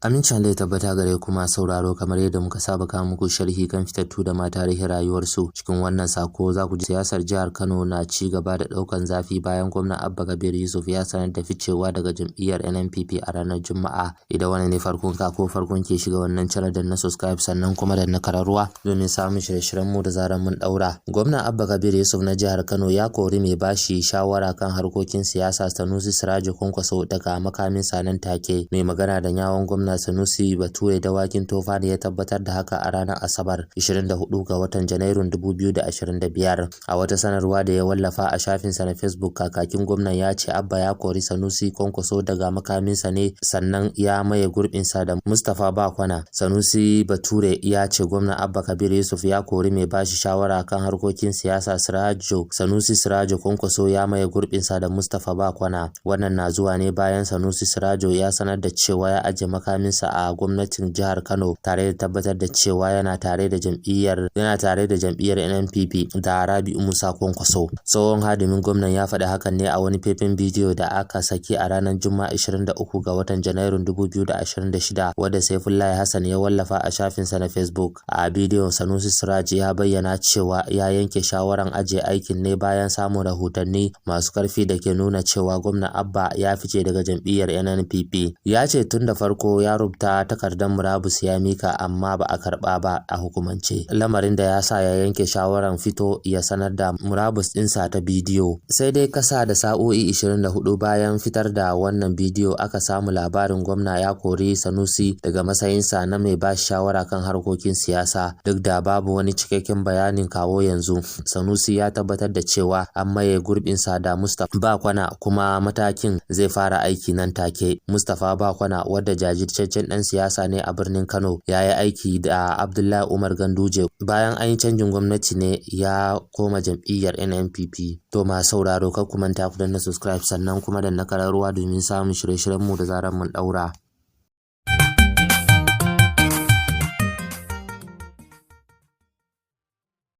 Amincin Allah ya tabbata gare kuma sauraro kamar yadda muka saba kawo muku sharhi kan fitattu da ma tarihin rayuwarsu. Cikin wannan sako za ku ji siyasar jihar Kano na ci gaba da ɗaukan zafi bayan gwamna Abba Kabir Yusuf ya sanar da ficewa daga jam'iyyar NNPP a ranar Juma'a. Idan wani ne farkon ka ko farkon ke shiga wannan channel da na subscribe sannan kuma da na kararruwa domin samun shirye-shiryen mu da zaran mun daura. Gwamna Abba Kabir Yusuf na jihar Kano ya kori mai bashi shawara kan harkokin siyasa Sanusi Sirajo Kwankwaso daga makamin sanan take. Mai magana da yawon gwamna Sanusi Bature Dawakin Tofa ne ya tabbatar da haka a ranar Asabar 24 ga watan Janairun 2025. A wata sanarwa da ya wallafa a shafinsa na Facebook, kakakin gwamnan ya ce Abba ya kori Sanusi Kwankwaso daga makaminsa ne sannan ya maye gurbinsa da Mustapha Bakwana. Sanusi Bature ya ce gwamna Abba Kabir Yusuf ya kori mai bashi shawara kan harkokin siyasa Sanusi Sirajo Kwankwaso ya maye gurbinsa da Mustapha Bakwana. Wannan na zuwa ne bayan Sanusi Sirajo ya sanar da cewa ya aje makaminsa a gwamnatin jihar Kano tare da tabbatar da cewa yana tare da jam'iyyar NNPP da Rabi'u Musa Kwankwaso. Tsohon hadimin gwamnan ya faɗi hakan ne a wani faifan bidiyo da aka saki a ranar Juma'a 23 ga watan Janairun 2026 wanda Saifullahi Hassan ya wallafa a shafinsa na Facebook. A bidiyon Sanusi Sirajo ya bayyana cewa ya yanke shawaran ajiye aikin ne bayan samun rahotanni masu karfi da ke nuna cewa gwamna Abba ya fice daga jam'iyyar NNPP. Ya ce tun da farko ya rubuta takardar murabus ya mika amma ba a karba ba a hukumance, lamarin da ya sa ya yanke shawaran fito ya sanar da murabus ɗinsa ta bidiyo. Sai dai kasa da sa'o'i 24 bayan fitar da wannan bidiyo aka samu labarin gwamna ya kori Sanusi daga matsayinsa na mai ba shawara kan harkokin siyasa. Duk da babu wani cikakken bayanin kawo yanzu, Sanusi ya tabbatar da cewa an maye gurbinsa da Mustapha Bakwana kuma matakin zai fara aiki nan take. Mustapha Bakwana wadda jajirtaccen ɗan siyasa ne a birnin Kano ya yi aiki da Abdullahi Umar Ganduje bayan an yi canjin gwamnati ne ya koma jam'iyyar NNPP. To ma sauraro kar ku manta ku danna subscribe sannan kuma danna kararruwa domin samun shirye-shiryen mu da zaran mun daura.